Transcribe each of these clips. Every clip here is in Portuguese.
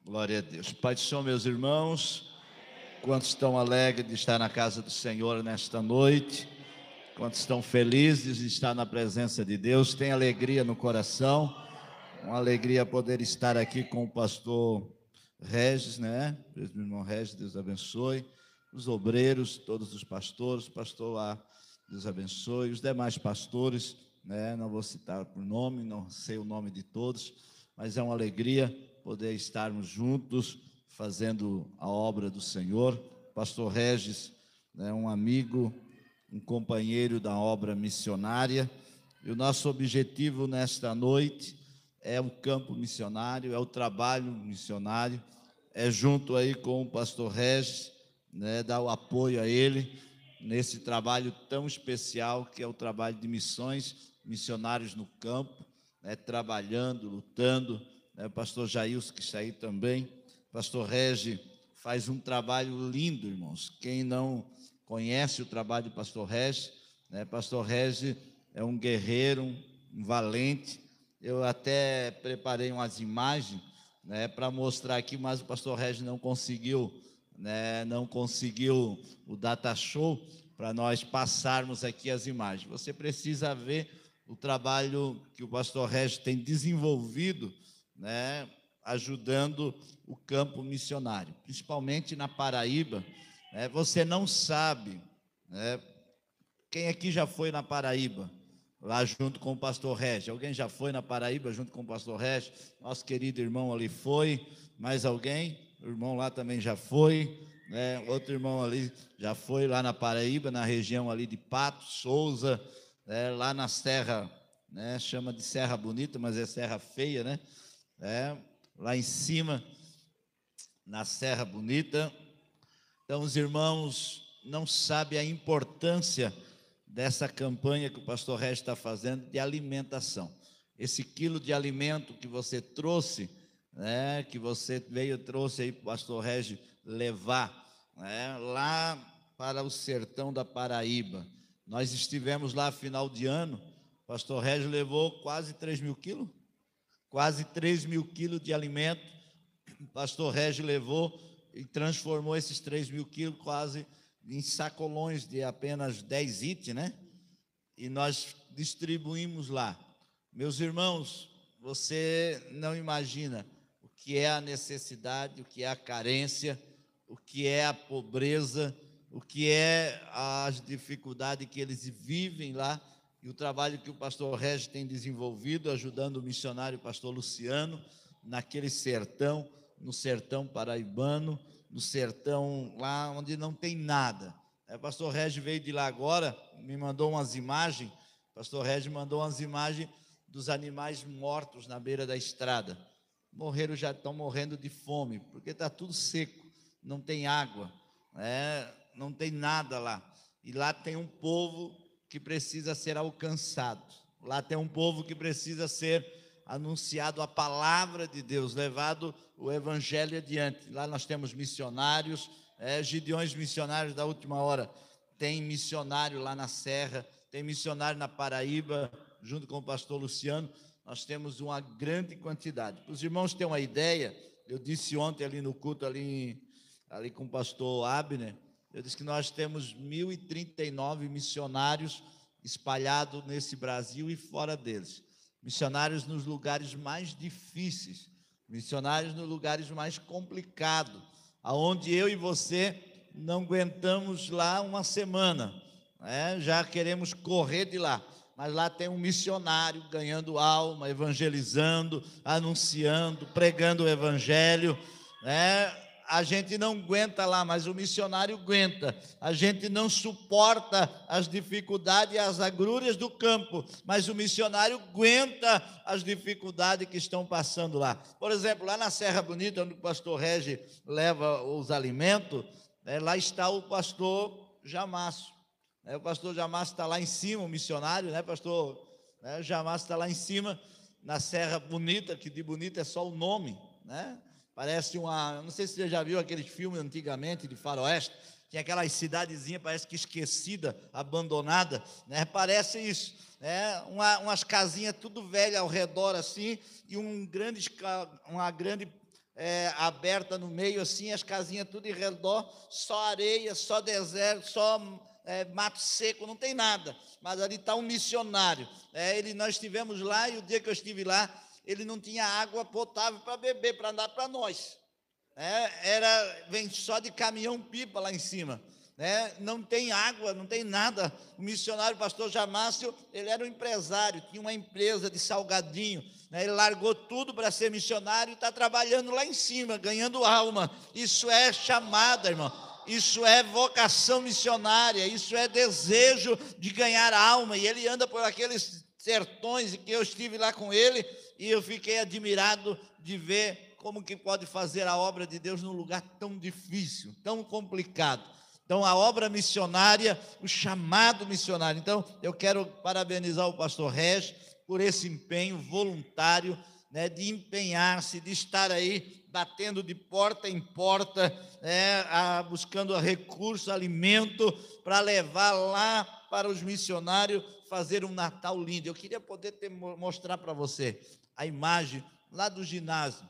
Glória a Deus. Pai do Senhor, meus irmãos, quantos estão alegres de estar na casa do Senhor nesta noite? Quantos estão felizes de estar na presença de Deus? Tem alegria no coração? Uma alegria poder estar aqui com o pastor Regis, né? Meu irmão Regis, Deus abençoe. Os obreiros, todos os pastores, o pastor lá, Deus abençoe. Os demais pastores, né? Não vou citar por nome, não sei o nome de todos, mas é uma alegria poder estarmos juntos fazendo a obra do Senhor. Pastor Regis, né, um amigo, um companheiro da obra missionária, e o nosso objetivo nesta noite é o campo missionário, é o trabalho missionário, é junto aí com o pastor Regis, né, dar o apoio a ele nesse trabalho tão especial que é o trabalho de missões, missionários no campo, né, trabalhando, lutando, né, o pastor Jailson que está aí também, o pastor Regis faz um trabalho lindo, irmãos. Quem não conhece o trabalho do pastor Regis, né, pastor Regis é um guerreiro, um valente. Eu até preparei umas imagens, né, para mostrar aqui, mas o pastor Regis não conseguiu, né, não conseguiu o data show para nós passarmos aqui as imagens. Você precisa ver o trabalho que o pastor Regis tem desenvolvido, né, ajudando o campo missionário, principalmente na Paraíba, né. Você não sabe, né, quem aqui já foi na Paraíba, lá junto com o pastor Regis? Alguém já foi na Paraíba junto com o pastor Regis? Nosso querido irmão ali foi. Mais alguém? O irmão lá também já foi, né? Outro irmão ali já foi lá na Paraíba, na região ali de Patos, Souza, né? Lá na Serra, né? Chama de Serra Bonita, mas é Serra Feia, né? Lá em cima, na Serra Bonita. Então, os irmãos não sabem a importância dessa campanha que o pastor Regis está fazendo de alimentação. Esse quilo de alimento que você trouxe, né, que você trouxe aí para o pastor Regis levar, né, lá para o sertão da Paraíba. Nós estivemos lá final de ano, o pastor Regis levou quase 3 mil quilos, quase 3 mil quilos de alimento, o pastor Regis levou e transformou esses 3 mil quilos quase em sacolões de apenas 10 itens, né? E nós distribuímos lá. Meus irmãos, você não imagina o que é a necessidade, o que é a carência, o que é a pobreza, o que é as dificuldades que eles vivem lá, e o trabalho que o pastor Regis tem desenvolvido, ajudando o missionário pastor Luciano, naquele sertão, no sertão paraibano, no sertão lá onde não tem nada. O pastor Regis veio de lá agora, me mandou umas imagens, o pastor Regis mandou umas imagens dos animais mortos na beira da estrada. Morreram, já estão morrendo de fome, porque está tudo seco, não tem água, não tem nada lá. E lá tem um povo que precisa ser alcançado, lá tem um povo que precisa ser anunciado a palavra de Deus, levado o evangelho adiante. Lá nós temos missionários, Gideões missionários da última hora, tem missionário lá na Serra, tem missionário na Paraíba, junto com o pastor Luciano, nós temos uma grande quantidade. Para os irmãos terem uma ideia, eu disse ontem ali no culto, ali com o pastor Abner, eu disse que nós temos 1.039 missionários espalhados nesse Brasil e fora deles. Missionários nos lugares mais difíceis, missionários nos lugares mais complicados, aonde eu e você não aguentamos lá uma semana, já queremos correr de lá, mas lá tem um missionário ganhando alma, evangelizando, anunciando, pregando o evangelho, a gente não aguenta lá, mas o missionário aguenta. A gente não suporta as dificuldades e as agrúrias do campo, mas o missionário aguenta as dificuldades que estão passando lá. Por exemplo, lá na Serra Bonita, onde o pastor Regis leva os alimentos, lá está o pastor Jamasso. O pastor Jamasso está lá em cima, o missionário, pastor Jamasso está lá em cima, na Serra Bonita, que de bonita é só o nome, Parece não sei se você já viu aqueles filmes antigamente de faroeste, tinha aquelas cidadezinhas, parece que esquecida, abandonada, parece isso, umas casinhas tudo velhas ao redor assim, e uma grande aberta no meio, assim, as casinhas tudo em redor, só areia, só deserto, só mato seco, não tem nada. Mas ali está um missionário. Nós estivemos lá, e o dia que eu estive lá, ele não tinha água potável para beber, para dar para nós. Vem só de caminhão-pipa lá em cima. Não tem água, não tem nada. O missionário, o pastor Jamácio, ele era um empresário, tinha uma empresa de salgadinho, ele largou tudo para ser missionário e está trabalhando lá em cima, ganhando alma. Isso é chamada, irmão, isso é vocação missionária, isso é desejo de ganhar alma. E ele anda por aqueles sertões, e que eu estive lá com ele, e eu fiquei admirado de ver como que pode fazer a obra de Deus num lugar tão difícil, tão complicado. Então, a obra missionária, o chamado missionário. Então, eu quero parabenizar o pastor Regis por esse empenho voluntário, de empenhar-se, de estar aí batendo de porta em porta, buscando recurso, alimento, para levar lá para os missionários, fazer um Natal lindo. Eu queria poder mostrar para você a imagem lá do ginásio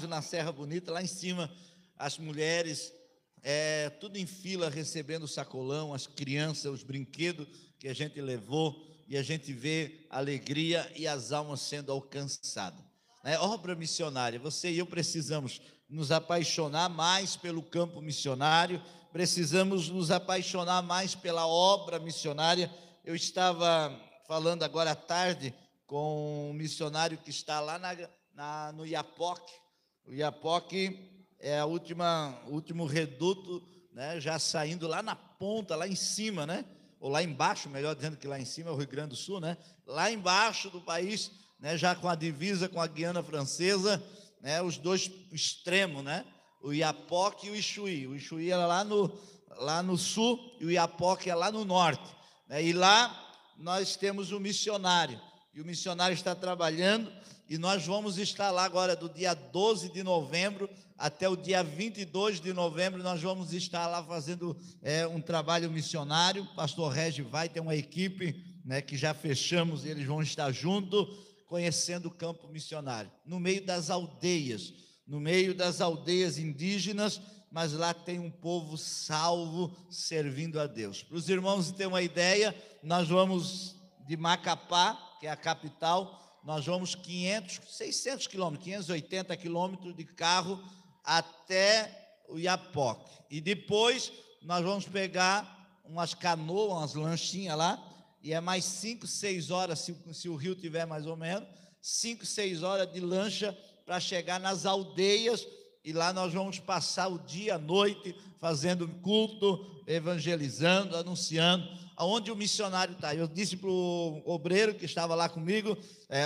na Serra Bonita, lá em cima, as mulheres, tudo em fila, recebendo o sacolão, as crianças, os brinquedos que a gente levou, e a gente vê a alegria e as almas sendo alcançadas. Obra missionária, você e eu precisamos nos apaixonar mais pelo campo missionário, precisamos nos apaixonar mais pela obra missionária. Eu estava falando agora à tarde com um missionário que está lá no Iapoque. O Iapoque é o último reduto, já saindo lá na ponta, lá em cima, ou lá embaixo, melhor dizendo, que lá em cima é o Rio Grande do Sul, lá embaixo do país, já com a divisa com a Guiana Francesa, os dois extremos, o Iapoque e o Ichuí. O Ichuí era lá no sul, e o Iapoque é lá no norte, e lá nós temos um missionário, e o missionário está trabalhando, e nós vamos estar lá agora do dia 12 de novembro até o dia 22 de novembro, nós vamos estar lá fazendo um trabalho missionário. O pastor Regis vai ter uma equipe, que já fechamos, e eles vão estar junto, conhecendo o campo missionário, no meio das aldeias indígenas, mas lá tem um povo salvo, servindo a Deus. Para os irmãos terem uma ideia, nós vamos de Macapá, que é a capital, nós vamos 600 quilômetros, 580 quilômetros de carro até o Iapoque, e depois nós vamos pegar umas canoas, umas lanchinhas lá, e é mais 5, 6 horas, se o rio tiver mais ou menos, 5, 6 horas de lancha para chegar nas aldeias, e lá nós vamos passar o dia, a noite, fazendo culto, evangelizando, anunciando, aonde o missionário está. Eu disse para o obreiro que estava lá comigo,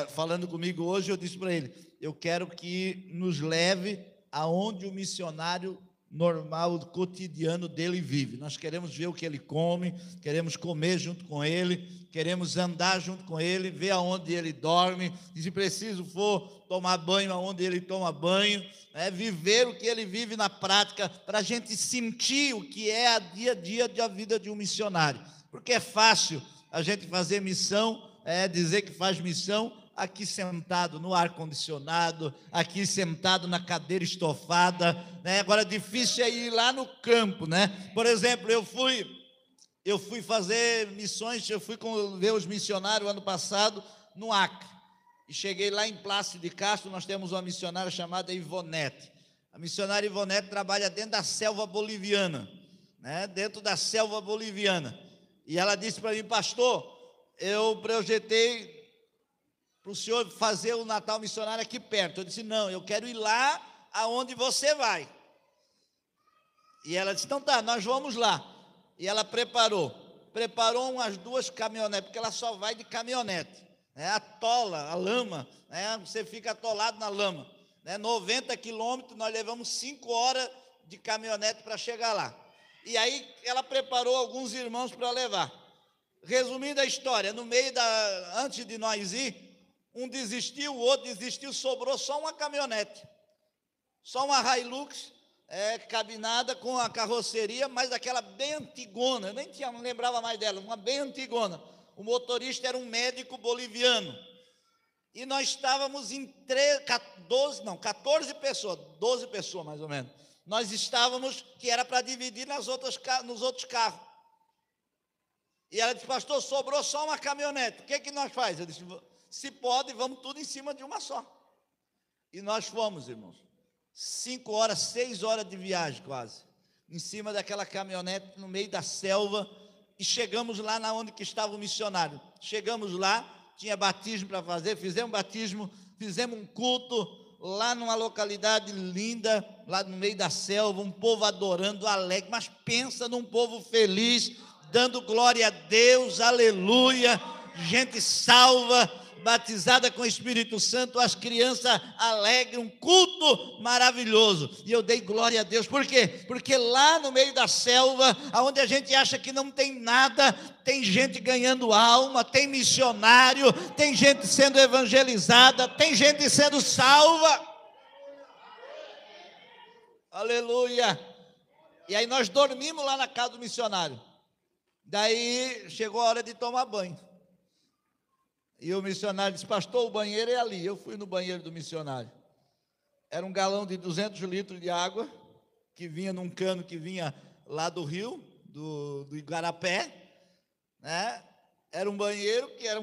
falando comigo hoje, eu disse para ele, eu quero que nos leve aonde o missionário normal, o cotidiano dele vive. Nós queremos ver o que ele come, queremos comer junto com ele, queremos andar junto com ele, ver aonde ele dorme, e se preciso for tomar banho aonde ele toma banho, viver o que ele vive na prática, para a gente sentir o que é a dia a dia da vida de um missionário, porque é fácil a gente fazer missão, dizer que faz missão, aqui sentado no ar-condicionado, aqui sentado na cadeira estofada, Agora, difícil é ir lá no campo, Por exemplo, eu fui fazer missões, eu fui ver os missionários ano passado no Acre, e cheguei lá em Plácido de Castro. Nós temos uma missionária chamada Ivonete. A missionária Ivonete trabalha dentro da selva boliviana, e ela disse para mim, pastor, eu projetei para o senhor fazer o Natal missionário aqui perto. Eu disse, não, eu quero ir lá aonde você vai. E ela disse, então tá, nós vamos lá. E ela preparou umas 2 caminhonetes, porque ela só vai de caminhonete, atola a lama, você fica atolado na lama, 90 quilômetros, nós levamos 5 horas de caminhonete para chegar lá. E aí ela preparou alguns irmãos para levar. Resumindo a história, antes de nós ir, um desistiu, o outro desistiu, sobrou só uma caminhonete, só uma Hilux, cabinada com a carroceria, mas aquela bem antigona, eu não lembrava mais dela, uma bem antigona. O motorista era um médico boliviano, E nós estávamos em 14 pessoas, 12 pessoas mais ou menos. Nós estávamos, que era para dividir nos outros carros. E ela disse: pastor, sobrou só uma caminhonete, o que nós faz? Eu disse: se pode, vamos tudo em cima de uma só. E nós fomos, irmãos, 5 horas, 6 horas de viagem quase, em cima daquela caminhonete, no meio da selva, e chegamos lá na onde que estava o missionário. Chegamos lá, tinha batismo para fazer, fizemos batismo, fizemos um culto lá numa localidade linda, lá no meio da selva, um povo adorando, alegre, mas pensa num povo feliz, dando glória a Deus, aleluia, gente salva, batizada com o Espírito Santo, as crianças alegres, um culto maravilhoso. E eu dei glória a Deus. Por quê? Porque lá no meio da selva, onde a gente acha que não tem nada, tem gente ganhando alma, tem missionário, tem gente sendo evangelizada, tem gente sendo salva. Aleluia. E aí nós dormimos lá na casa do missionário. Daí chegou a hora de tomar banho. E o missionário disse: pastor, o banheiro é ali. Eu fui no banheiro do missionário. Era um galão de 200 litros de água, que vinha num cano que vinha lá do rio, do Igarapé, né? Era um banheiro que era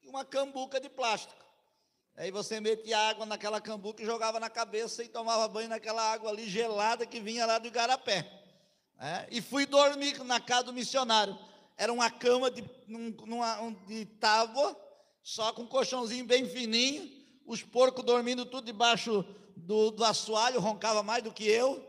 uma cambuca de plástico. Aí você metia água naquela cambuca e jogava na cabeça e tomava banho naquela água ali gelada que vinha lá do Igarapé. E fui dormir na casa do missionário. Era uma cama de tábua, só com um colchãozinho bem fininho, os porcos dormindo tudo debaixo do assoalho, roncava mais do que eu,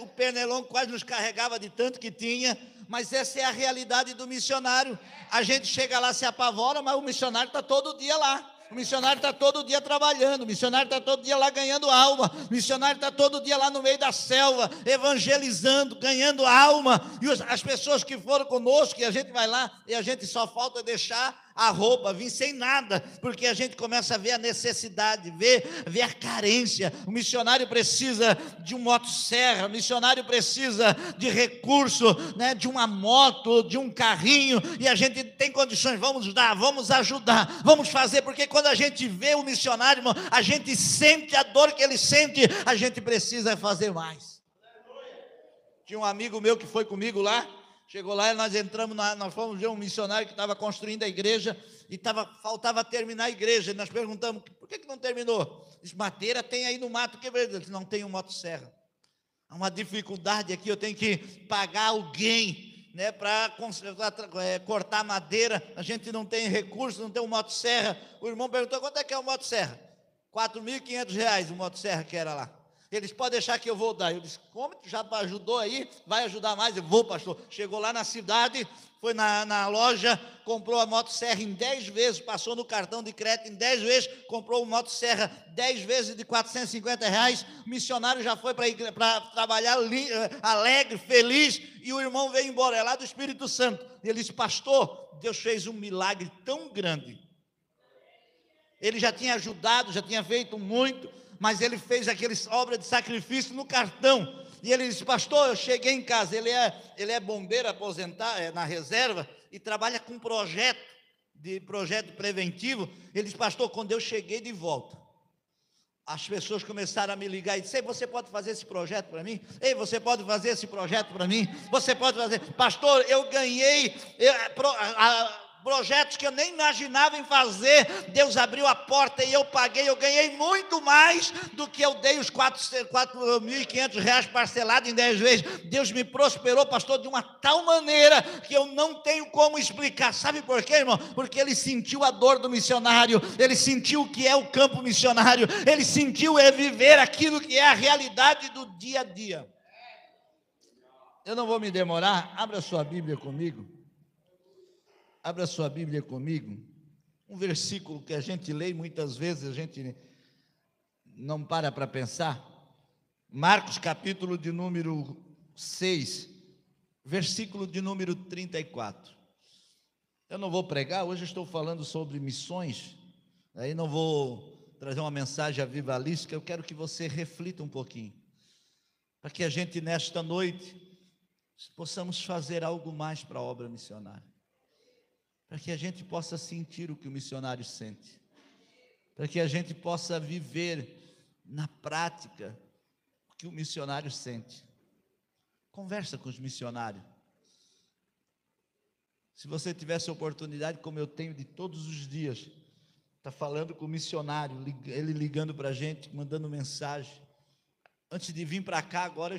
o pernilongo quase nos carregava de tanto que tinha, mas essa é a realidade do missionário. A gente chega lá, se apavora, mas o missionário está todo dia lá. O missionário está todo dia trabalhando, o missionário está todo dia lá ganhando alma, o missionário está todo dia lá no meio da selva, evangelizando, ganhando alma. E as pessoas que foram conosco, e a gente vai lá, e a gente só falta deixar a roupa, vir sem nada, porque a gente começa a ver a necessidade, ver a carência. O missionário precisa de um motosserra, o missionário precisa de recurso, de uma moto, de um carrinho, e a gente tem condições, vamos dar, vamos ajudar, vamos fazer, porque quando a gente vê o missionário, irmão, a gente sente a dor que ele sente, a gente precisa fazer mais. Tinha um amigo meu que foi comigo lá, chegou lá e nós entramos, nós fomos ver um missionário que estava construindo a igreja, e faltava terminar a igreja, e nós perguntamos: por que não terminou? Diz: madeira tem aí no mato, que não tem um motosserra, há uma dificuldade aqui, eu tenho que pagar alguém, para cortar madeira, a gente não tem recurso, não tem um motosserra. O irmão perguntou: quanto é que é o motosserra? R$4.500 o motosserra que era lá. Eles podem deixar que eu vou dar. Eu disse: como? Tu já ajudou aí? Vai ajudar mais? Eu vou, pastor. Chegou lá na cidade, foi na loja, comprou a motosserra em 10 vezes, passou no cartão de crédito em 10 vezes, comprou uma motosserra 10 vezes de R$450. O missionário já foi para trabalhar alegre, feliz, e o irmão veio embora, é lá do Espírito Santo. E ele disse: pastor, Deus fez um milagre tão grande. Ele já tinha ajudado, já tinha feito muito, mas ele fez aqueles obras de sacrifício no cartão. E ele disse: pastor, eu cheguei em casa. Ele é bombeiro aposentado, na reserva, e trabalha com projeto preventivo. Ele disse: pastor, quando eu cheguei de volta, as pessoas começaram a me ligar e disseram: você pode fazer esse projeto para mim? Ei, você pode fazer esse projeto para mim? Você pode fazer? Pastor, eu ganhei projetos que eu nem imaginava em fazer. Deus abriu a porta e eu paguei. Eu ganhei muito mais do que eu dei os R$4.500 parcelado em 10 vezes. Deus me prosperou, pastor, de uma tal maneira que eu não tenho como explicar. Sabe por quê, irmão? Porque ele sentiu a dor do missionário, ele sentiu o que é o campo missionário, ele sentiu viver aquilo que é a realidade do dia a dia. Eu não vou me demorar. Abra sua Bíblia comigo. Abra sua Bíblia comigo, um versículo que a gente lê e muitas vezes a gente não para pensar. Marcos capítulo de número 6, versículo de número 34. Eu não vou pregar, hoje estou falando sobre missões, aí não vou trazer uma mensagem avivalística, eu quero que você reflita um pouquinho, para que a gente nesta noite possamos fazer algo mais para a obra missionária, para que a gente possa sentir o que o missionário sente. para que a gente possa viver na prática o que o missionário sente. Conversa com os missionários. Se você tivesse a oportunidade, como eu tenho de todos os dias, está falando com o missionário, ele ligando para a gente, mandando mensagem. Antes de vir para cá, agora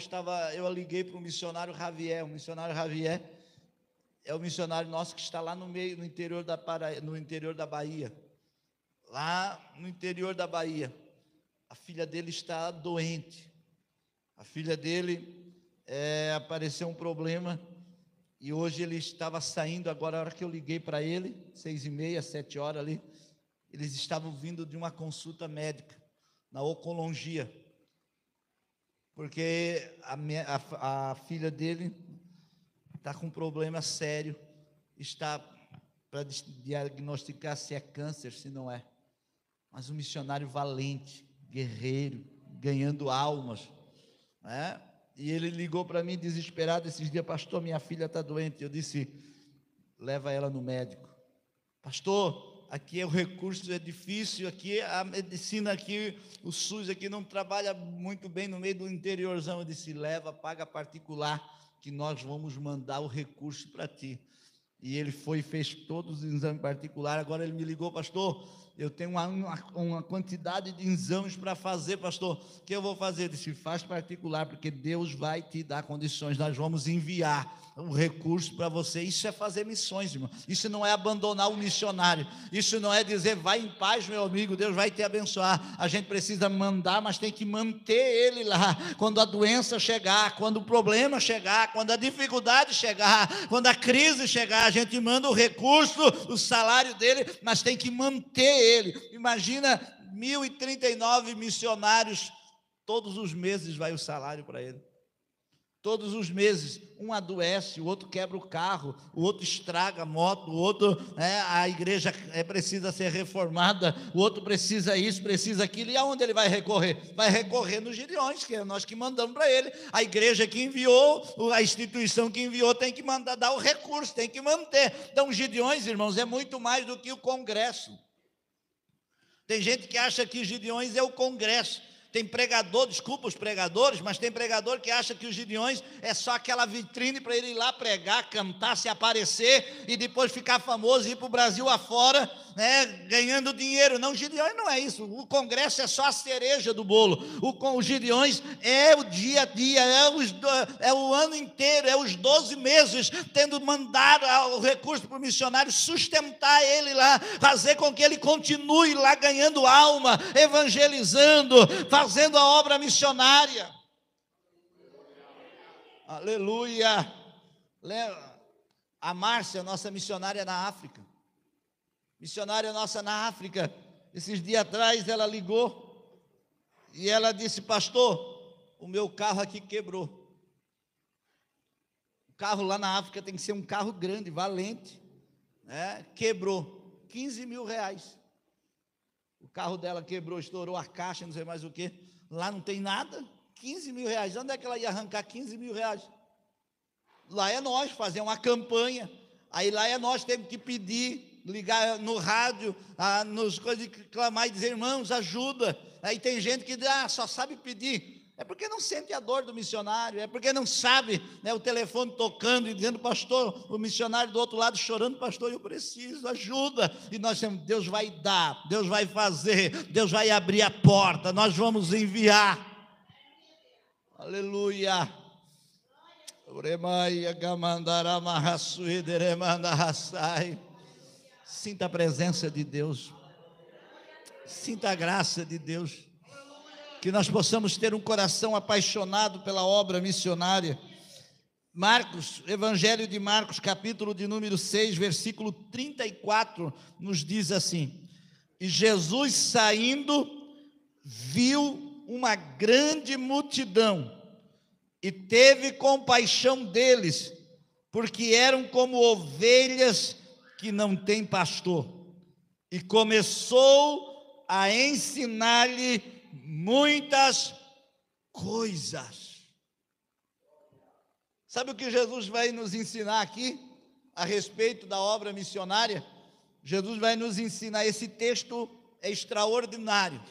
eu liguei para o missionário Javier. O missionário Javier é o missionário nosso que está lá no interior da Bahia. Lá no interior da Bahia. A filha dele está doente. A filha dele apareceu um problema. E hoje ele estava saindo, agora a hora que eu liguei para ele, 6h30, 7h ali, eles estavam vindo de uma consulta médica, na oncologia, porque a filha dele está com um problema sério, está para diagnosticar se é câncer, se não é, mas um missionário valente, guerreiro, ganhando almas, né? E ele ligou para mim desesperado esses dias: pastor, minha filha está doente. Eu disse: leva ela no médico. Pastor, aqui o recurso é difícil, aqui a medicina, aqui o SUS aqui não trabalha muito bem no meio do interiorzão. Eu disse: leva, paga particular, que nós vamos mandar o recurso para ti. E ele foi e fez todos os exames particulares. Agora ele me ligou: pastor, eu tenho uma quantidade de exames para fazer, pastor, o que eu vou fazer? Eu disse: faz particular, porque Deus vai te dar condições, nós vamos enviar um recurso para você. Isso é fazer missões, irmão. Isso não é abandonar o missionário, isso não é dizer vai em paz, meu amigo, Deus vai te abençoar. A gente precisa mandar, mas tem que manter ele lá. Quando a doença chegar, quando o problema chegar, quando a dificuldade chegar, quando a crise chegar, a gente manda o recurso, o salário dele, mas tem que manter ele. Imagina 1.039 missionários, todos os meses vai o salário para ele. Todos os meses, um adoece, o outro quebra o carro, o outro estraga a moto, o outro, a igreja precisa ser reformada, o outro precisa isso, precisa aquilo. E aonde ele vai recorrer? Vai recorrer nos Gideões, que é nós que mandamos para ele. A igreja que enviou, a instituição que enviou tem que mandar, dar o recurso, tem que manter. Então, os Gideões, irmãos, é muito mais do que o congresso. Tem gente que acha que os Gideões é o congresso. Tem pregador, desculpa os pregadores, mas tem pregador que acha que os Gideões é só aquela vitrine para ele ir lá pregar, cantar, se aparecer e depois ficar famoso e ir para o Brasil afora, ganhando dinheiro. Não, Gideões não é isso. O congresso é só a cereja do bolo. Os Gideões é o dia a dia, é o ano inteiro, é os 12 meses, tendo mandado o recurso para o missionário, sustentar ele lá, fazer com que ele continue lá ganhando alma, evangelizando, fazendo a obra missionária. Aleluia. A Márcia, nossa missionária na África, missionária nossa na África, esses dias atrás ela ligou e ela disse: pastor, o meu carro aqui quebrou. O carro lá na África tem que ser um carro grande, valente, quebrou, 15 mil reais. O carro dela quebrou, estourou a caixa, não sei mais o que. Lá não tem nada, 15 mil reais. Onde é que ela ia arrancar 15 mil reais? Lá é nós fazer uma campanha. Aí lá é nós temos que pedir, ligar no rádio, nos coisas, clamar e dizer: irmãos, ajuda. Aí tem gente que diz: só sabe pedir. É porque não sente a dor do missionário, é porque não sabe, o telefone tocando e dizendo: pastor, o missionário do outro lado chorando: pastor, eu preciso, ajuda. E nós temos: Deus vai dar, Deus vai fazer, Deus vai abrir a porta, nós vamos enviar. Aleluia. Sinta a presença de Deus, sinta a graça de Deus. Que nós possamos ter um coração apaixonado pela obra missionária. Marcos, Evangelho de Marcos, capítulo de número 6, versículo 34, nos diz assim: e Jesus saindo, viu uma grande multidão, e teve compaixão deles, porque eram como ovelhas que não têm pastor, e começou a ensinar-lhe muitas coisas. Sabe o que Jesus vai nos ensinar aqui a respeito da obra missionária? Jesus vai nos ensinar, esse texto é extraordinário.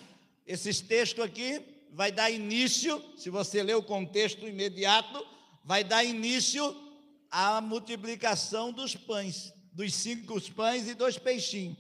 Esse texto aqui vai dar início, se você ler o contexto imediato, vai dar início à multiplicação dos pães, dos 5 pães e 2 peixinhos.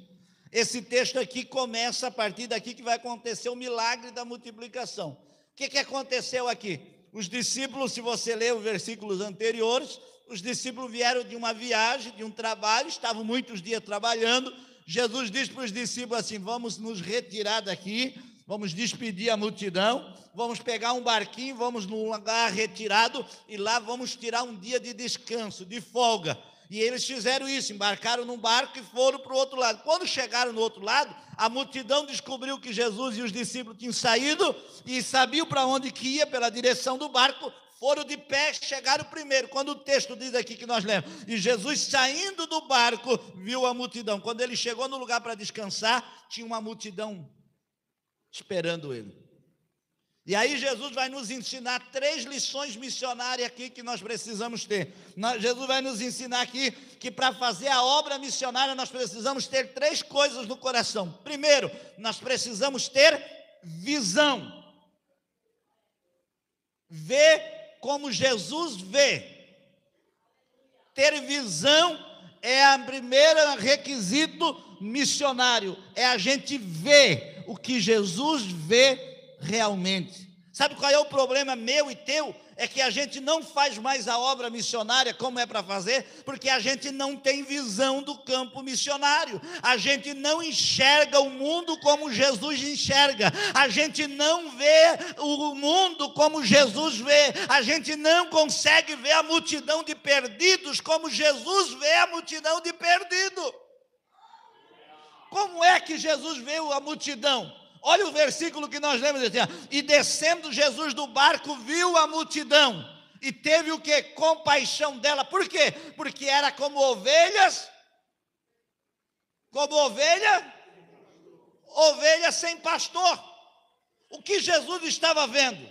Esse texto aqui começa a partir daqui que vai acontecer o milagre da multiplicação. O que aconteceu aqui? Os discípulos, se você ler os versículos anteriores, os discípulos vieram de uma viagem, de um trabalho, estavam muitos dias trabalhando. Jesus disse para os discípulos assim: vamos nos retirar daqui, vamos despedir a multidão, vamos pegar um barquinho, vamos num lugar retirado e lá vamos tirar um dia de descanso, de folga. E eles fizeram isso, embarcaram num barco e foram para o outro lado. Quando chegaram no outro lado, a multidão descobriu que Jesus e os discípulos tinham saído e sabiam para onde que ia, pela direção do barco. Foram de pé, chegaram primeiro. Quando o texto diz aqui que nós lemos, e Jesus saindo do barco, viu a multidão. Quando ele chegou no lugar para descansar, tinha uma multidão esperando ele. E aí Jesus vai nos ensinar 3 lições missionárias aqui que nós precisamos ter. Jesus vai nos ensinar aqui que para fazer a obra missionária nós precisamos ter 3 coisas no coração. Primeiro, nós precisamos ter visão. Ver como Jesus vê. Ter visão é o primeiro requisito missionário. É a gente ver o que Jesus vê realmente. Sabe qual é o problema meu e teu? É que a gente não faz mais a obra missionária como é para fazer, porque a gente não tem visão do campo missionário. A gente não enxerga o mundo como Jesus enxerga. A gente não vê o mundo como Jesus vê. A gente não consegue ver a multidão de perdidos como Jesus vê a multidão de perdidos. Como é que Jesus vê a multidão? Olha o versículo que nós lemos, assim, e descendo Jesus do barco, viu a multidão, e teve o quê? Compaixão dela. Por quê? Porque era como ovelhas, ovelha sem pastor. O que Jesus estava vendo?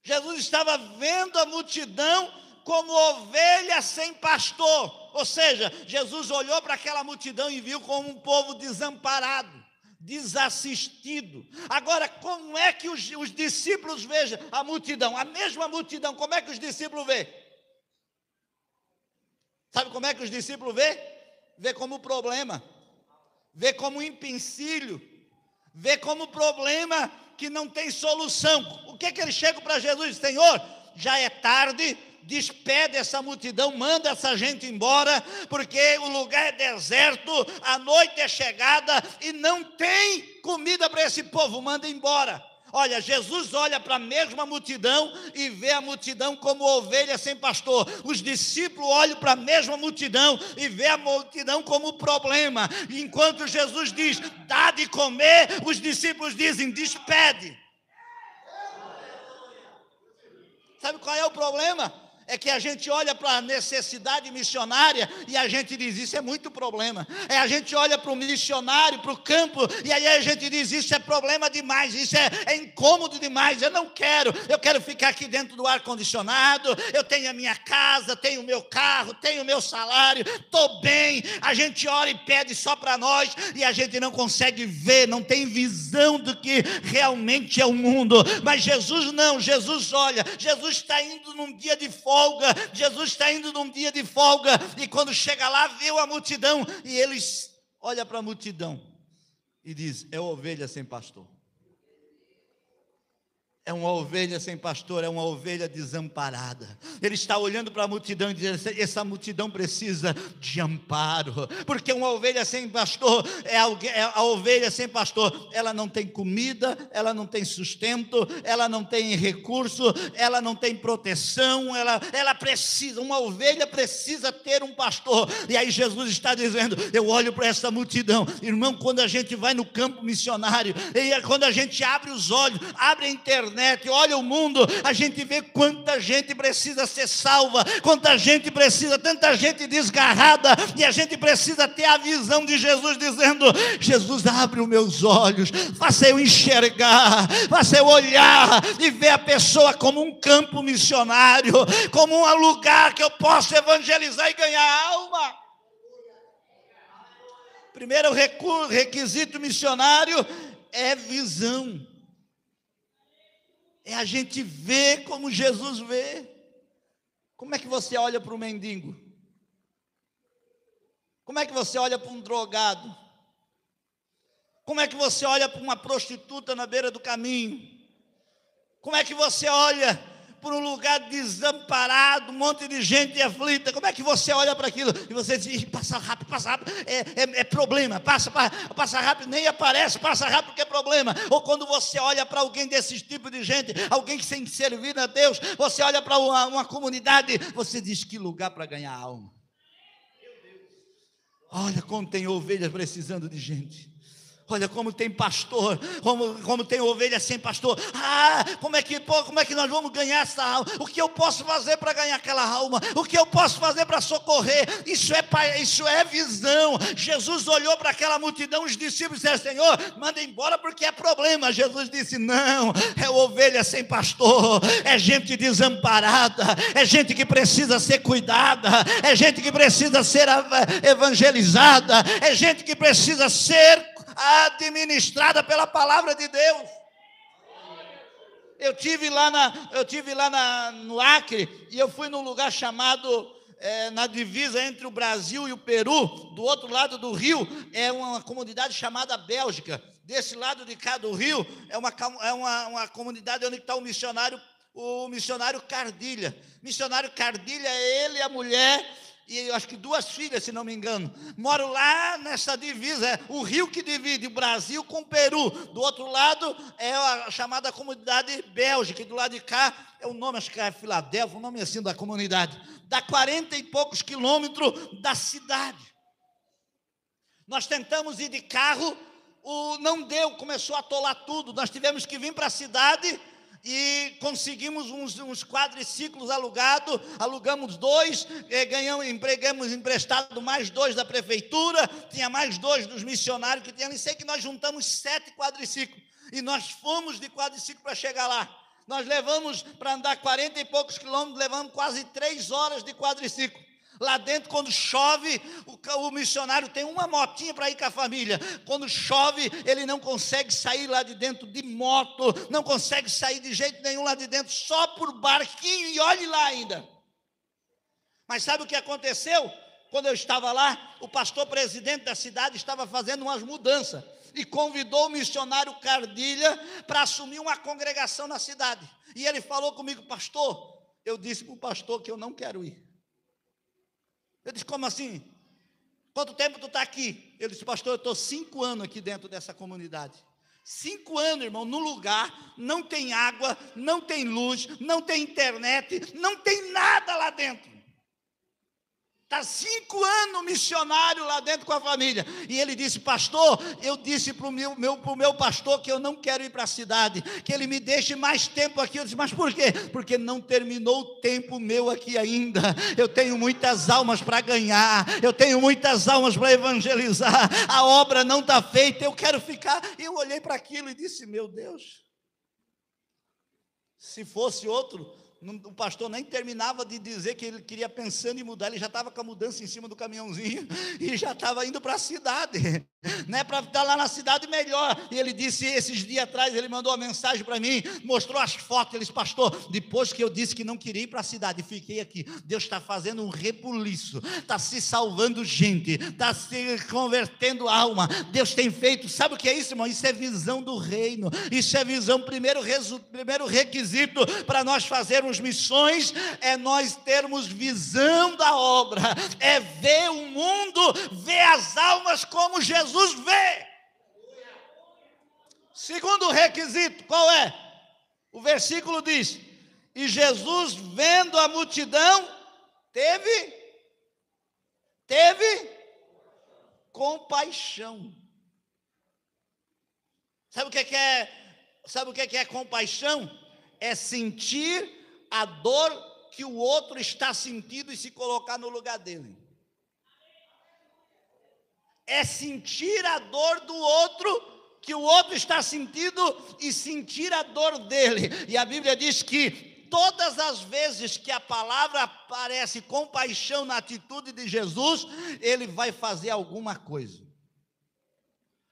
Jesus estava vendo a multidão como ovelha sem pastor. Ou seja, Jesus olhou para aquela multidão e viu como um povo desamparado, desassistido. Agora, como é que os discípulos vejam a multidão? A mesma multidão, como é que os discípulos veem? Sabe como é que os discípulos veem? Vê como problema, vê como empecilho, vê como problema que não tem solução. O que eles chegam para Jesus? Senhor, já é tarde, despede essa multidão, manda essa gente embora, porque o lugar é deserto, a noite é chegada e não tem comida para esse povo, manda embora. Olha, Jesus olha para a mesma multidão e vê a multidão como ovelha sem pastor. Os discípulos olham para a mesma multidão e vê a multidão como problema. Enquanto Jesus diz, dá de comer, os discípulos dizem, despede. Sabe qual é o problema? É que a gente olha para a necessidade missionária e a gente diz, isso é muito problema. A gente olha para o missionário, para o campo, e aí a gente diz, isso é problema demais, isso é incômodo demais, eu não quero, eu quero ficar aqui dentro do ar-condicionado, eu tenho a minha casa, tenho o meu carro, tenho o meu salário, estou bem. A gente ora e pede só para nós, e a gente não consegue ver, não tem visão do que realmente é o mundo. Mas Jesus não, Jesus olha, Jesus está indo num dia de folga, Jesus está indo num dia de folga, e quando chega lá, viu a multidão, e eles olham para a multidão e diz, é ovelha sem pastor. É uma ovelha sem pastor, é uma ovelha desamparada. Ele está olhando para a multidão e diz, essa multidão precisa de amparo, porque uma ovelha sem pastor, a ovelha sem pastor, ela não tem comida, ela não tem sustento, ela não tem recurso, ela não tem proteção, ela precisa, uma ovelha precisa ter um pastor. E aí Jesus está dizendo, eu olho para essa multidão, irmão, quando a gente vai no campo missionário, e quando a gente abre os olhos, abre a internet, olha o mundo, a gente vê quanta gente precisa ser salva, quanta gente precisa, tanta gente desgarrada, e a gente precisa ter a visão de Jesus dizendo, Jesus, abre os meus olhos, faça eu enxergar, faça eu olhar e ver a pessoa como um campo missionário, como um lugar que eu posso evangelizar e ganhar alma. Primeiro requisito missionário é visão. É a gente ver como Jesus vê. Como é que você olha para o mendigo? Como é que você olha para um drogado? Como é que você olha para uma prostituta na beira do caminho? Como é que você olha para um lugar desamparado, um monte de gente aflita? Como é que você olha para aquilo e você diz, passa rápido, é problema, passa rápido, nem aparece, passa rápido porque é problema. Ou quando você olha para alguém desse tipo de gente, alguém que tem que servir a Deus, você olha para uma comunidade, você diz, que lugar para ganhar alma. Olha como tem ovelhas precisando de gente. Olha como tem pastor, como tem ovelha sem pastor. Como é que nós vamos ganhar essa alma? O que eu posso fazer para ganhar aquela alma? O que eu posso fazer para socorrer? Isso é visão. Jesus olhou para aquela multidão, os discípulos disseram, Senhor, manda embora porque é problema. Jesus disse, não, é ovelha sem pastor, é gente desamparada, é gente que precisa ser cuidada, é gente que precisa ser evangelizada, é gente que precisa ser administrada pela palavra de Deus. Eu tive lá no Acre, e eu fui num lugar chamado, na divisa entre o Brasil e o Peru, do outro lado do rio, é uma comunidade chamada Bélgica. Desse lado de cá do rio, é uma comunidade onde está o missionário Cardilha. Missionário Cardilha é ele e a mulher, e eu acho que 2 filhas, se não me engano, moram lá nessa divisa, o rio que divide o Brasil com o Peru. Do outro lado é a chamada comunidade Bélgica, e do lado de cá é o nome, acho que é Filadélfia, o nome assim da comunidade. Dá 40 e poucos quilômetros da cidade. Nós tentamos ir de carro, não deu, começou a atolar tudo. Nós tivemos que vir para a cidade e conseguimos uns quadriciclos alugamos 2, empregamos emprestado mais 2 da prefeitura, tinha mais 2 dos missionários que tinham, e sei que nós juntamos 7 quadriciclos, e nós fomos de quadriciclo para chegar lá. Nós levamos, para andar 40 e poucos quilômetros, levamos quase 3 horas de quadriciclo. Lá dentro, quando chove, o missionário tem uma motinha para ir com a família. Quando chove, ele não consegue sair lá de dentro de moto, não consegue sair de jeito nenhum lá de dentro, só por barquinho, e olhe lá ainda. Mas sabe o que aconteceu? Quando eu estava lá, o pastor presidente da cidade estava fazendo umas mudanças e convidou o missionário Cardilha para assumir uma congregação na cidade. E ele falou comigo, pastor, eu disse para o pastor que eu não quero ir. Eu disse, como assim? Quanto tempo tu está aqui? Eu disse, pastor, eu estou 5 anos aqui dentro dessa comunidade. 5 anos, irmão, no lugar, não tem água, não tem luz, não tem internet, não tem nada lá dentro. Está 5 anos missionário lá dentro com a família. E ele disse, pastor, eu disse para o meu pastor que eu não quero ir para a cidade, que ele me deixe mais tempo aqui. Eu disse, mas por quê? Porque não terminou o tempo meu aqui ainda. Eu tenho muitas almas para ganhar, eu tenho muitas almas para evangelizar, a obra não está feita, eu quero ficar. E eu olhei para aquilo e disse, meu Deus, se fosse outro, o pastor nem terminava de dizer que ele queria pensando em mudar, ele já estava com a mudança em cima do caminhãozinho e já estava indo para a cidade, né, para estar lá na cidade melhor. E ele disse, esses dias atrás, ele mandou uma mensagem para mim, mostrou as fotos. Ele disse, pastor, depois que eu disse que não queria ir para a cidade, fiquei aqui, Deus está fazendo um rebuliço, está se salvando gente, está se convertendo alma, Deus tem feito. Sabe o que é isso, irmão? Isso é visão do reino, isso é visão. Primeiro requisito para nós fazermos missões é nós termos visão da obra, é ver o mundo, ver as almas como Jesus vê. Segundo requisito, qual é? O versículo diz, e Jesus, vendo a multidão, teve compaixão. Sabe o que é compaixão? É sentir a dor que o outro está sentindo e se colocar no lugar dele. É sentir a dor do outro, que o outro está sentindo, e sentir a dor dele. E a Bíblia diz que todas as vezes que a palavra aparece compaixão na atitude de Jesus, ele vai fazer alguma coisa.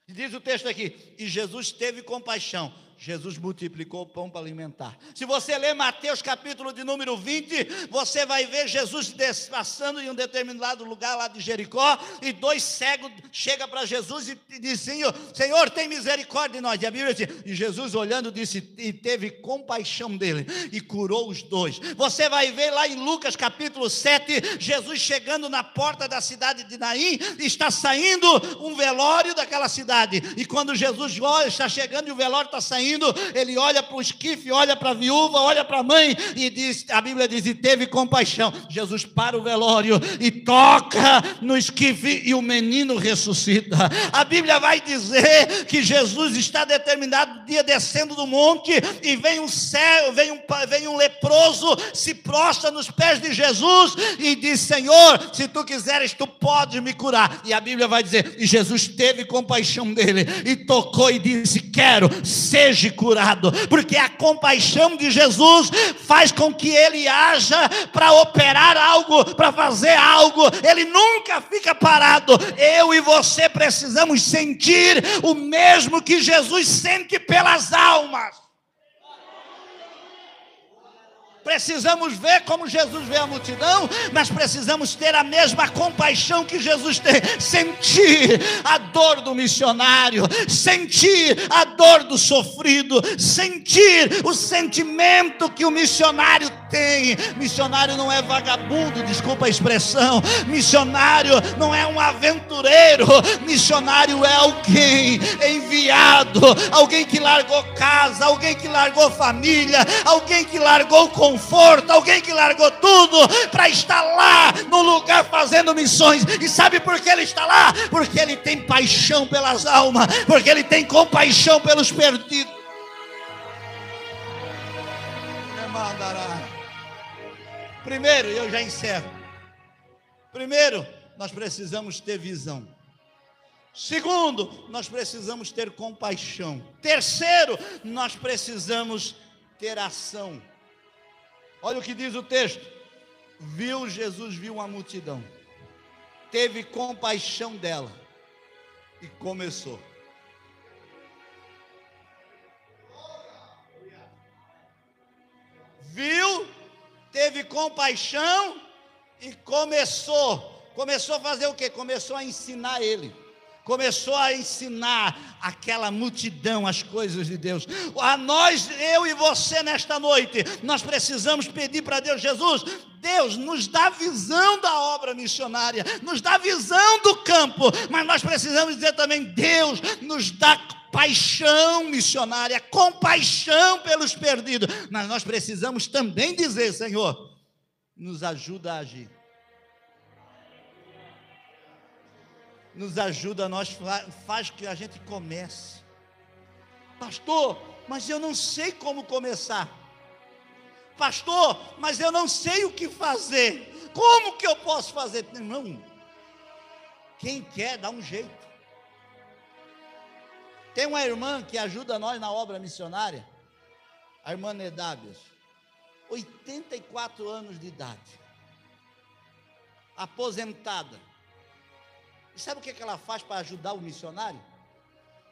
Diz o texto aqui, e Jesus teve compaixão. Jesus multiplicou o pão para alimentar. Se você ler Mateus capítulo de número 20, você vai ver Jesus passando em um determinado lugar lá de Jericó, e 2 cegos chegam para Jesus e dizem: Senhor, tem misericórdia de nós. E a Bíblia diz, e Jesus olhando disse, e teve compaixão dele, e curou os 2. Você vai ver lá em Lucas capítulo 7, Jesus chegando na porta da cidade de Naim, está saindo um velório daquela cidade, e quando Jesus olha, está chegando e o velório está saindo, ele olha para o esquife, olha para a viúva, olha para a mãe, e diz, a Bíblia diz, e teve compaixão. Jesus para o velório e toca no esquife, e o menino ressuscita. A Bíblia vai dizer que Jesus está determinado dia descendo do monte, e vem um leproso, se prostra nos pés de Jesus e diz: Senhor, se tu quiseres, tu podes me curar. E a Bíblia vai dizer, e Jesus teve compaixão dele, e tocou e disse: quero, seja curado, porque a compaixão de Jesus faz com que ele haja para operar algo, para fazer algo. Ele nunca fica parado. Eu e você precisamos sentir o mesmo que Jesus sente pelas almas. Precisamos ver como Jesus vê a multidão, mas precisamos ter a mesma compaixão que Jesus tem. Sentir a dor do missionário, sentir a dor do sofrido, sentir o sentimento que o missionário tem. Missionário não é vagabundo, desculpa a expressão. Missionário não é um aventureiro. Missionário é alguém enviado, alguém que largou casa, alguém que largou família, alguém que largou conforto, alguém que largou tudo para estar lá no lugar fazendo missões. E sabe por que ele está lá? Porque ele tem paixão pelas almas, porque ele tem compaixão pelos perdidos. Primeiro, eu já encerro. Primeiro, nós precisamos ter visão. Segundo, nós precisamos ter compaixão. Terceiro, nós precisamos ter ação. Olha o que diz o texto. Jesus viu uma multidão, teve compaixão dela e começou. Viu, teve compaixão e começou. Começou a fazer o quê? Começou a ensinar ele. Começou a ensinar aquela multidão as coisas de Deus. A nós, eu e você nesta noite, nós precisamos pedir para Deus: Jesus, Deus nos dá visão da obra missionária, nos dá visão do campo, mas nós precisamos dizer também: Deus nos dá paixão missionária, compaixão pelos perdidos. Mas nós precisamos também dizer: Senhor, nos ajuda a agir. Nos ajuda, faz que a gente comece. Pastor, mas eu não sei como começar. Pastor, mas eu não sei o que fazer. Como que eu posso fazer? Não. Quem quer, dá um jeito. Tem uma irmã que ajuda nós na obra missionária, a irmã Nedábias, 84 anos de idade, aposentada. E sabe o que ela faz para ajudar o missionário?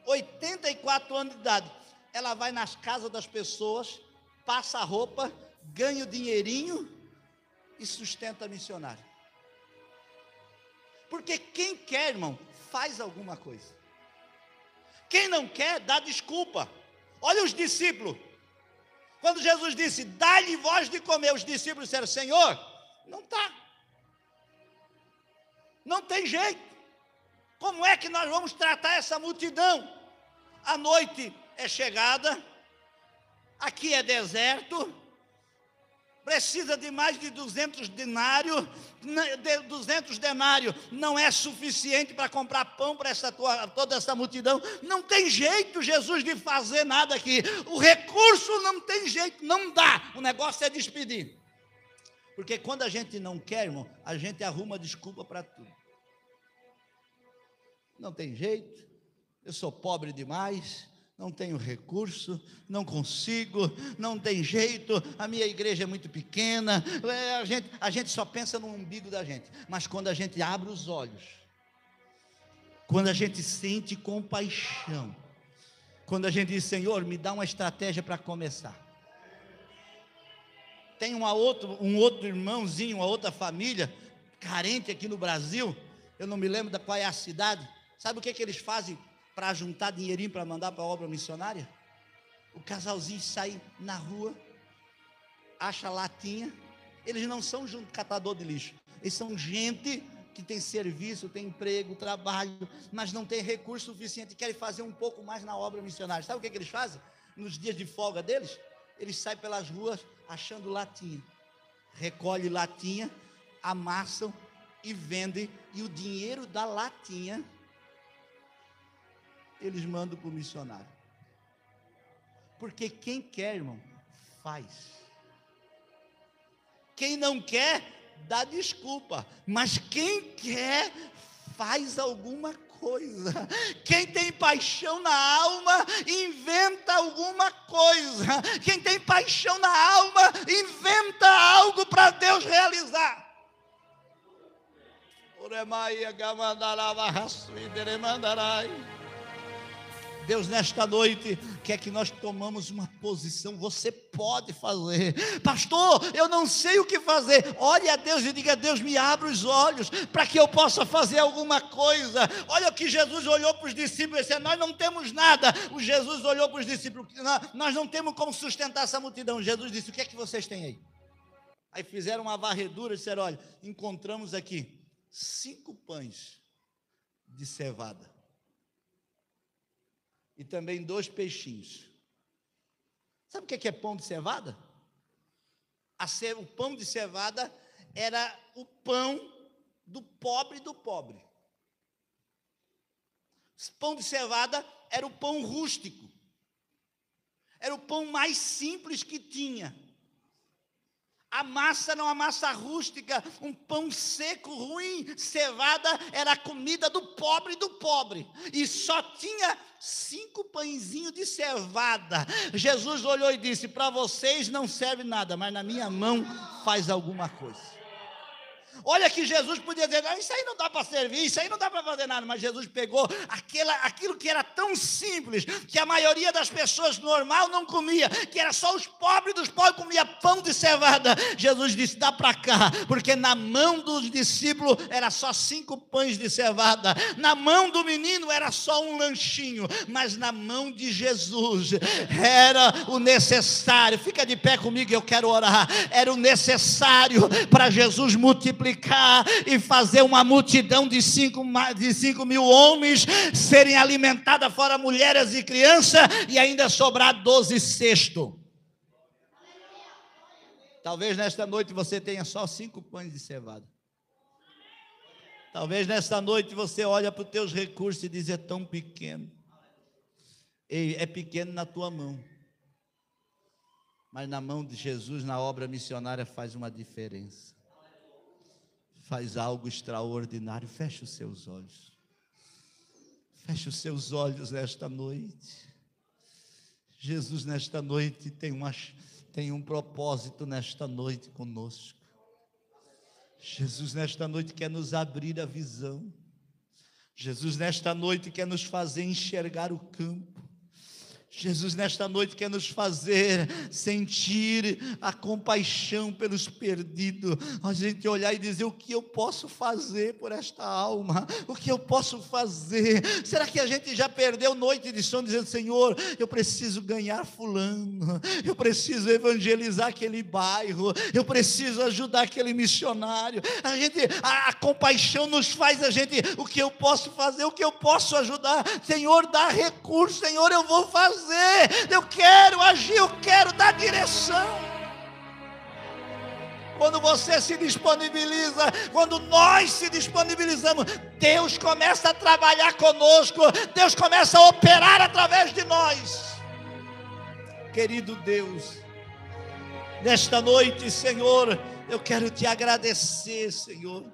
84 anos de idade. Ela vai nas casas das pessoas, passa a roupa, ganha o dinheirinho e sustenta missionário. Porque quem quer, irmão, faz alguma coisa. Quem não quer, dá desculpa. Olha os discípulos. Quando Jesus disse: dá-lhe voz de comer, os discípulos disseram: Senhor, não está. Não tem jeito. Como é que nós vamos tratar essa multidão? A noite é chegada, aqui é deserto, precisa de mais de 200 denários, 200 denários não é suficiente para comprar pão para toda essa multidão. Não tem jeito, Jesus, de fazer nada aqui. O recurso não tem jeito, não dá. O negócio é despedir. Porque quando a gente não quer, irmão, a gente arruma desculpa para tudo. Não tem jeito, eu sou pobre demais, não tenho recurso, não consigo, não tem jeito, a minha igreja é muito pequena. A gente só pensa no umbigo da gente. Mas quando a gente abre os olhos Quando a gente sente compaixão, quando a gente diz: Senhor, me dá uma estratégia para começar. Tem um outro irmãozinho, uma outra família carente aqui no Brasil, eu não me lembro qual é a cidade. Sabe o que eles fazem para juntar dinheirinho para mandar para a obra missionária? O casalzinho sai na rua, acha latinha. Eles não são catador de lixo, eles são gente que tem serviço, tem emprego, trabalho, mas não tem recurso suficiente e querem fazer um pouco mais na obra missionária. Sabe o que eles fazem? Nos dias de folga deles, eles saem pelas ruas achando latinha, recolhem latinha, amassam e vendem, e o dinheiro da latinha eles mandam para o missionário. Porque quem quer, irmão, faz. Quem não quer, dá desculpa. Mas quem quer, faz alguma coisa. Quem tem paixão na alma, inventa alguma coisa. Quem tem paixão na alma, inventa algo para Deus realizar. Deus, nesta noite, quer que nós tomamos uma posição. Você pode fazer. Pastor, eu não sei o que fazer. Ore a Deus e diga: Deus, me abre os olhos para que eu possa fazer alguma coisa. Olha o que Jesus olhou para os discípulos e disse: nós não temos nada. O Jesus olhou para os discípulos: nós não temos como sustentar essa multidão. Jesus disse: o que é que vocês têm aí? Aí fizeram uma varredura e disseram: olha, encontramos aqui 5 pães de cevada e também 2 peixinhos. Sabe o que é pão de cevada? O pão de cevada era o pão do pobre do pobre. O pão de cevada era o pão rústico, era o pão mais simples que tinha. A massa era uma massa rústica, um pão seco, ruim. Cevada era a comida do pobre. E só tinha 5 pãezinhos de cevada. Jesus olhou e disse: para vocês não serve nada, mas na minha mão faz alguma coisa. Olha que Jesus podia dizer: não, isso aí não dá para servir, isso aí não dá para fazer nada. Mas Jesus pegou aquilo que era tão simples, que a maioria das pessoas normal não comia, que era só os pobres dos pobres comia pão de cevada. Jesus disse: dá para cá, porque na mão dos discípulos era só 5 pães de cevada, na mão do menino era só um lanchinho, mas na mão de Jesus era o necessário. Fica de pé comigo, eu quero orar. Era o necessário para Jesus multiplicar e fazer uma multidão de 5 mil homens serem alimentadas, fora mulheres e crianças, e ainda sobrar 12 cestos. Talvez nesta noite você tenha só 5 pães de cevada. Talvez nesta noite você olha para os teus recursos e diz: é tão pequeno. Ei, é pequeno na tua mão, mas na mão de Jesus, na obra missionária, faz uma diferença. Faz algo extraordinário. Feche os seus olhos. Feche os seus olhos nesta noite. Jesus nesta noite tem um propósito nesta noite conosco. Jesus nesta noite quer nos abrir a visão. Jesus nesta noite quer nos fazer enxergar o campo. Jesus nesta noite quer nos fazer sentir a compaixão pelos perdidos, a gente olhar e dizer: o que eu posso fazer por esta alma? O que eu posso fazer? Será que a gente já perdeu noite de sono dizendo: Senhor, eu preciso ganhar fulano, eu preciso evangelizar aquele bairro, eu preciso ajudar aquele missionário? A compaixão nos faz a gente: o que eu posso fazer? O que eu posso ajudar? Senhor, dá recurso. Senhor, eu vou fazer. Eu quero agir, eu quero dar direção. Quando você se disponibiliza, quando nós se disponibilizamos, Deus começa a trabalhar conosco, Deus começa a operar através de nós. Querido Deus, nesta noite, Senhor, eu quero te agradecer, Senhor.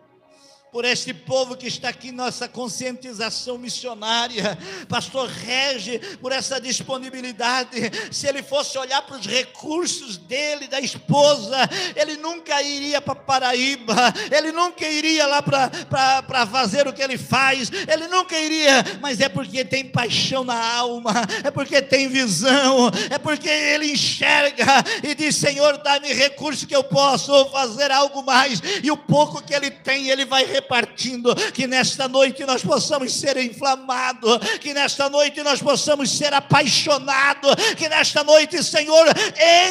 por este povo que está aqui, nossa conscientização missionária. Pastor Regi, por essa disponibilidade. Se ele fosse olhar para os recursos dele, da esposa, ele nunca iria para Paraíba, ele nunca iria lá para fazer o que ele faz, ele nunca iria, mas é porque tem paixão na alma, é porque tem visão, é porque ele enxerga e diz: Senhor, dá-me recurso que eu posso fazer algo mais, e o pouco que ele tem, ele vai repartindo. Que nesta noite nós possamos ser inflamados, que nesta noite nós possamos ser apaixonados, que nesta noite, Senhor,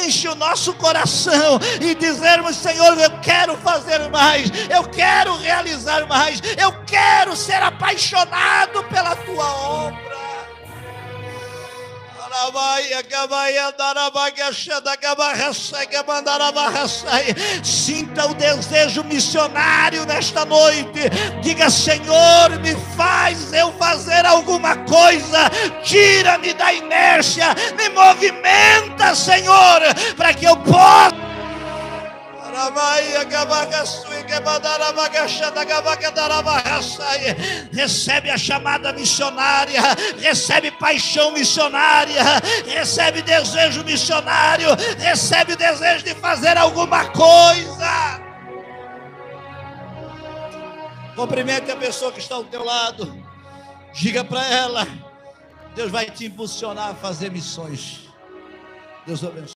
enche o nosso coração e dizermos: Senhor, eu quero fazer mais, eu quero realizar mais, eu quero ser apaixonado pela tua obra. Sinta o desejo missionário nesta noite. Diga: Senhor, me faz eu fazer alguma coisa, tira-me da inércia, me movimenta, Senhor, para que eu possa. Recebe a chamada missionária, recebe paixão missionária, recebe desejo missionário, recebe o desejo de fazer alguma coisa. Cumprimente a pessoa que está ao teu lado, diga para ela: Deus vai te impulsionar a fazer missões. Deus abençoe.